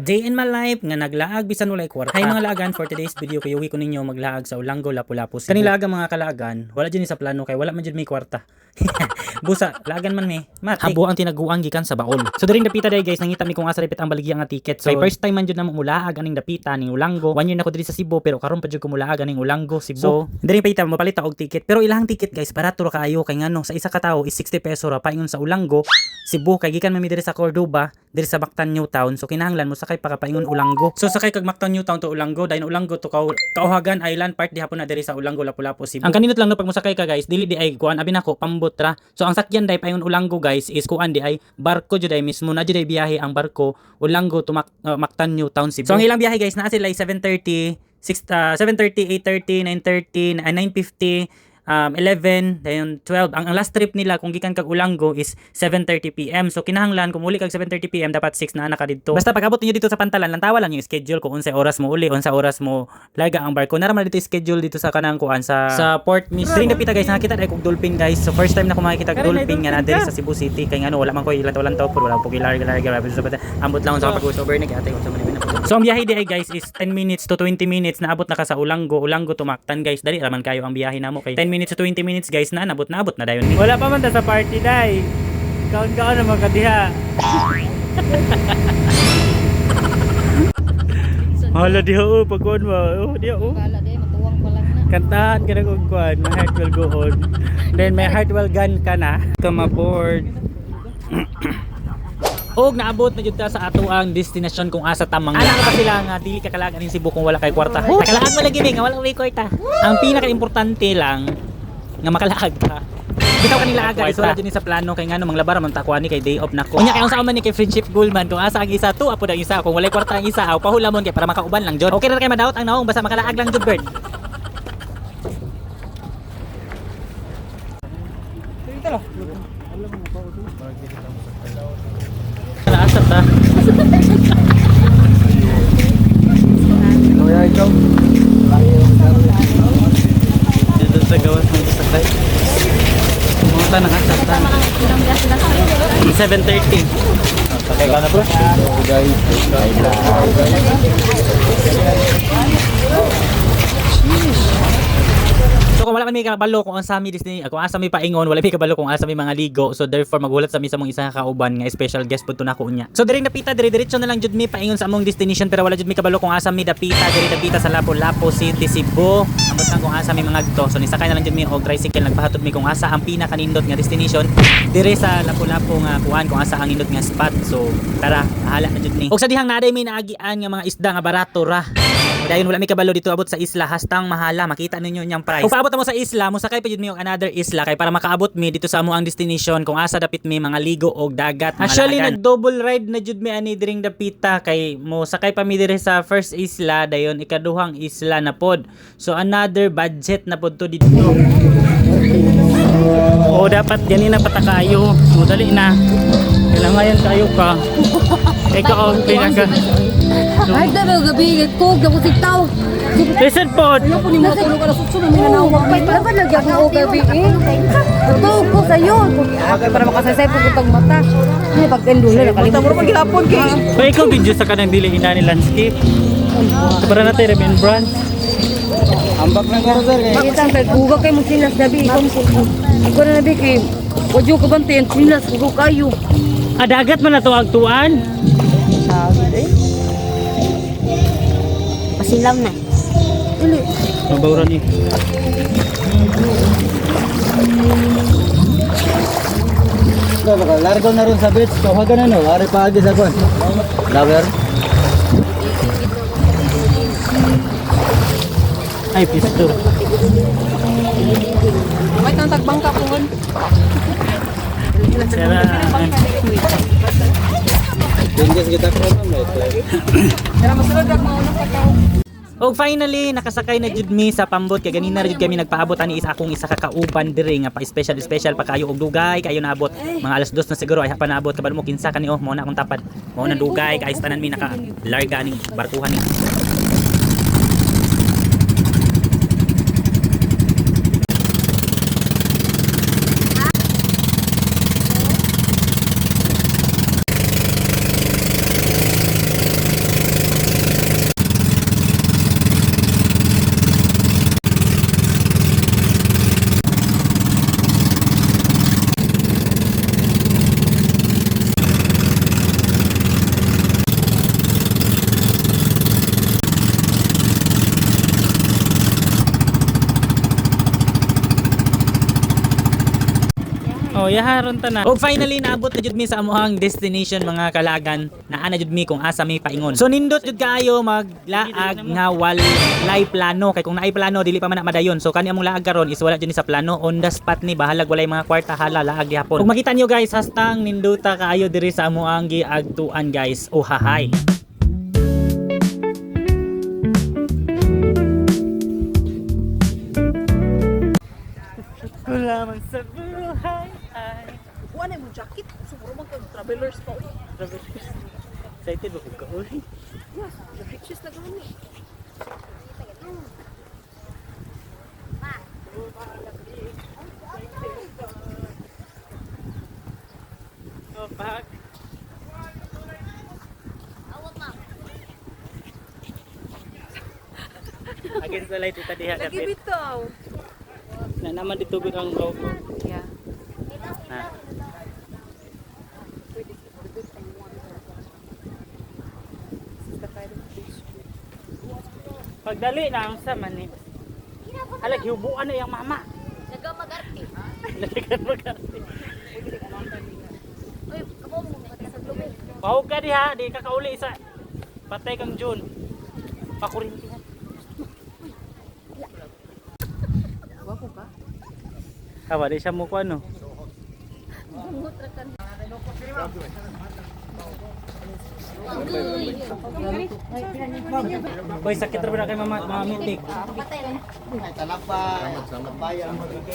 Day in my life nga naglaag bisan walay kwarta. Hi mga lagan, for today's video kayo ko ninyo maglaag sa Ulanggo, Lapu-Lapu. Kani laga mga kalagan, wala dyan sa plano kay wala man dyan may kwarta. Busa, lagan man me. Mati. Habo ang tinaguang gikan sa baol. So during dapita day guys, nangita mi kung asa repit ang baligya nga ticket. So first time man jud na mulaag aning dapita ning Ulanggo. 1 year na ko diri sa Cebu pero karon pa jud ko mulaag aning Ulanggo, Cebu. So diri pa ita mapalit og ticket. Pero ilang ticket guys, barato ra kaayo kay ngano sa isa ka tawo is 60 peso ra paingon sa Ulanggo, Cebu kay gikan man mi diri sa Cordoba, diri sa Mactan New Town. So kinahanglan mo sakay para paingon Ulanggo. So sakay kag Mactan New Town to Ulanggo, dayon Ulanggo to Kauhagan Island Park di hapon na diri sa Ulanggo, Lapu-Lapu, Cebu. Ang kaninot lang no pag mosakay ka guys, dili di ay kuan abi nako pambot ra. So ang sakyan day paingon Ulanggo guys is kuan di ay barko jud ay mismo na jud ay biyahe ang barko Ulanggo to Mactan New Town, Cebu. So ang ilang biyahe guys naa sila ay 7:30, 7:30, 8:30, 9:30, 9:50, 11, dayon 12. Ang last trip nila kung gikan kag Ulanggo is 7:30 PM. So kinahanglan kung muli kag 7:30 PM dapat 6 na ka didto. Basta pag abot niyo dito sa Pantalan, lantawa lang yung schedule kung unsa oras mo uli, unsa oras mo laga ang barko. Nara man dito schedule dito sa kanang kuan sa port mismo. Diri dapita guys, nakita ay kog dolphin guys. So first time na ko makikita og dolphin nga na diri sa Cebu City kay ngano wala man ko ilantaw pud wala pug larga ambot lang sa pag-over ni ate unsa man. So ang biyahe di ay guys is 10 minutes to 20 minutes na abot na ka sa Ulanggo to Mactan guys. Dali raman kayo ang biyahe namo kay 10 minutes to 20 minutes guys na abot na dayon. Wala pa man ta sa party day. Kaon-kaon naman ka diha. Hala diha pagkuan mo. Diha Kala day matuwang pa lang na. Kantahan ka na kung kuan. My heart will go on. Then my heart will gun ka na. Come aboard. Og naabot na jud ta sa ato ang destination kung asa tamang. Ana pa sila nga dili ka kalagan ning Cebu kung wala kay kwarta. Kalaag mo lagi nga wala may kwarta. Ang pinaka-importante lang nga makalaag ka. Bitaw kanila aga is wala din sa plano kay ngano manglabar man takwani kay day off nako. Unya kay unsa man ni kay friendship goal man kung asa ang isa to apo ang isa kung walay kwarta ang isa aw pahulamon kay para makauban lang jud. Okay ra kay madaot ang naong basta makalaag lang jud bird. Asap ta. Kuya ikaw. Dito sa gawas ng sakay. Pumunta na asap ta. 7:30. Sakay ka na bro. Guys. So kung wala man may kabalo kung asa mi Disney, kung asa mi paingon, wala may kabalo kung asa mi mga ligo. So therefore magulat sa mi sa mong isa ka kauban nga special guest pud to nako unya. So diri napita diri diretso na lang jud mi paingon sa among destination pero wala jud mi kabalo kung asa mi dapita diri dapita sa Lapu-Lapu City, Cebu. Ambot lang kung asa mi mga dito. So nisakay na lang jud mi og tricycle nagpahatod mi kung asa ang pinaka-nindot nga destination diri sa Lapu-Lapu nga kuan kung asa ang nindot nga spot. So tara, hala na jud mi. Og sa dihang naday mi naagian nga mga isda nga barato ra. Dayon wala mi kabalo dito abot sa isla hastang mahala makita ninyo nyang price. Kung paabot mo sa isla mo sakay pa jud mi og another isla kay para makaabot mi dito sa amo ang destination kung asa dapit mi mga ligo og dagat. Actually nag double ride na jud mi ani diring dapita kay mo sakay pa mi diri sa first isla dayon ikaduhang isla na pod. So another budget na pod to dito. O dapat ganina patakayo. O dali na. Kailangan kayo ka. Ikaw ang pinaka. Ay daw gabi ko gabi sitaw. Listen po. Ano po ni mo tulog ka sutso na mina nawa pa pa lagi ako gabi eh. Ito ko sa iyo. Agay para makasaysay po kutang mata. Ay pagkendula nakalimutan mo magilapon kay. Kaya ikaw video sa kanang dili ina ni landscape. Para natin remembrance. Ambak lang karo sir kay. Kita kay kuga kay mo sinas gabi ikaw na nabi kay wadyo ko bantayan sinas kuga kayo. Dagat man na to agtuan. Pasilaw na. Uli. Mabawran ni. Largo na ron sa beach. Kawagan na no. Ari pa agi sa kon. Lover. Ay pisto. Wait nang tagbang ka po. Sera. Tinggas kita krono mo. Pero masulod ako mauna pa ka. Og finally nakasakay na jud mi sa pambot kay ganina ra jud kami nagpaabot ani isa akong isa ka kauban diri nga pa special pa kayo og dugay kayo naabot mga alas 2 na siguro ay pa naabot kabalo mo kinsa kani mo na akong tapad mo na dugay kay tanan mi naka larga ning barkuhan ni Oh, yaharon ta na. O finally naabot na jud mi sa amuhang destination mga kalagan. Naa jud mi kung asa mi paingon. So nindot jud kaayo maglaag nga walay plano kay kung naay plano dili pa man na madayon. So kani among laag karon is wala jud ni sa plano, on the spot ni bahalag walay mga kwarta hala laag gihapon. Kung makita nyo guys, hastang nindota kaayo diri sa amuhang giagtuan guys. Oh hahay. Kulamang sa buhay ay Wala mo jacket. Siguro man kang travelers pa. travelers. Excited ba ko uy? Yes, the pictures na gani. Oh, back. Against the light ita diha Lagi kapit. bitaw. Na naman dito gud ang logo. Yeah. Ha. Pagdali na ang sa mani. Halag hiubuan na yung mama. Nagamagarte. Nalikan magkasi. Oy, kamo mo makita sa globe. Pahog ka diha, di ka kauli sa patay kang June. Pakurintihan. Wapo ka. Kawa di siya mo ko ano. Boy, sakit rin na kay mama mitik.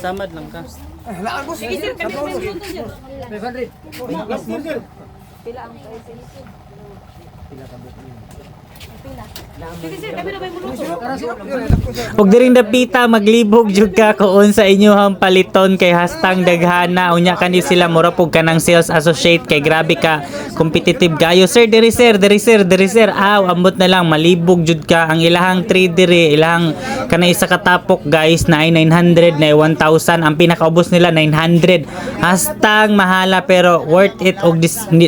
Samad lang ka. Pila ang price? Ug diring dapita maglibog jud ka kuon sa inyohang paliton kay hastang daghana unya kani sila mura pug kanang sales associate kay grabe ka competitive kayo sir diri sir aw ambot na lang malibog jud ka ang ilahang trade diri ilahang kana isa ka tapok guys na ay 900 na ay 1,000 ang pinakaubos nila 900 hastang mahala pero worth it og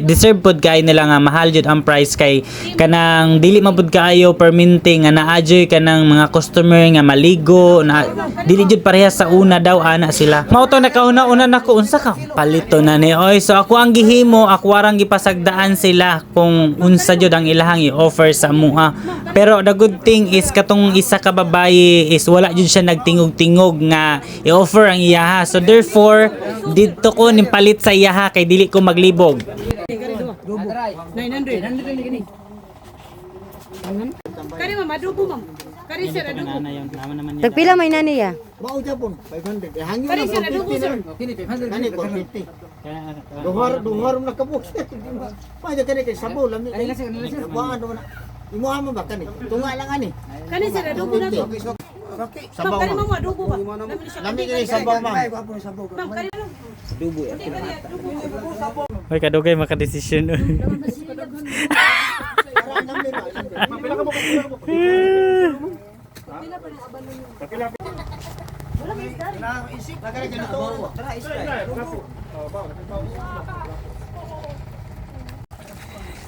deserve pud kay nila nga mahal jud ang price kay kanang dili mabud kaayo perminting nga naadyoy kanang mga customer nga maligo na dili jud parehas sa una daw ana sila mao to nakauna-una nako unsa ka palito na ni oy so ako ang gihimo ako arang gipasagdaan sila kung unsa jud ang ilahang i-offer sa mua pero the good thing is katong isa ka babayi is wala jud siya nagtingog-tingog nga i-offer ang iyaha so therefore didto ko nipalit sa iyaha kay dili ko maglibog. 900 Kari mama adobo ma'am. Kari sir adobo. Naman naman niya. Tagpila may nani ya? Mau Japon 500. Hangyo Kari na sir adobo sir. 450. Kani 450. Kaya Duhar na kabuk. Paja kani kay sabaw lami. Buang ano na. Imo amo ba kani? Tunga lang ani. Kani sir adobo na to. Sabaw. Kari mama adobo ba? Lami kani sabaw ma'am. Ma'am kari Dubo ya. Hoy kadugay makadesisyon.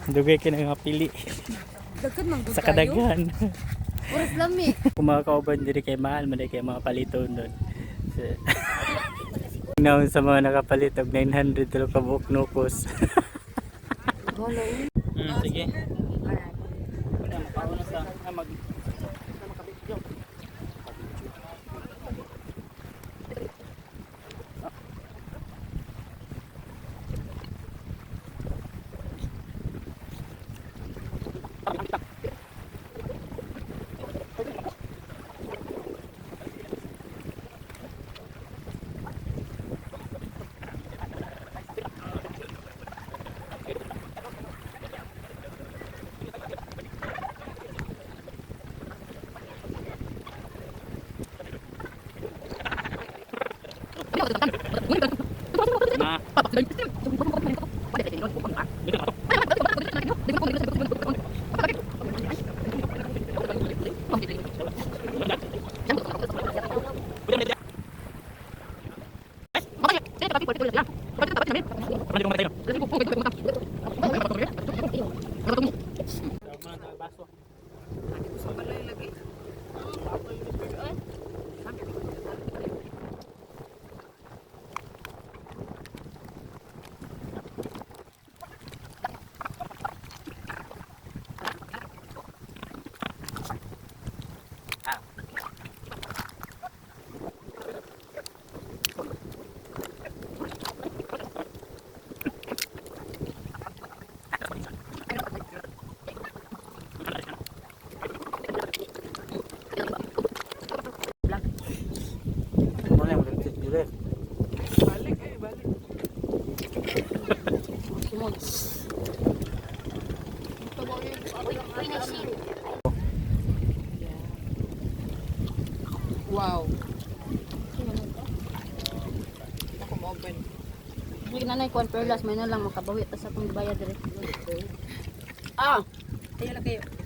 Dugay kina nga pili dagkan man sa kadaghan. Oras lami. Kung mga kauban diri kay mahal man kay mga paliton doon. Naon sa mga nakapalit og 900 tulo ka buok nukos. Sige. Wala makauna sa mag dire. Wow. Ako mo open. Hindi na kuan perlas may na lang makabawi ta sa akong bayad dire. Ah. Ayo na kayo.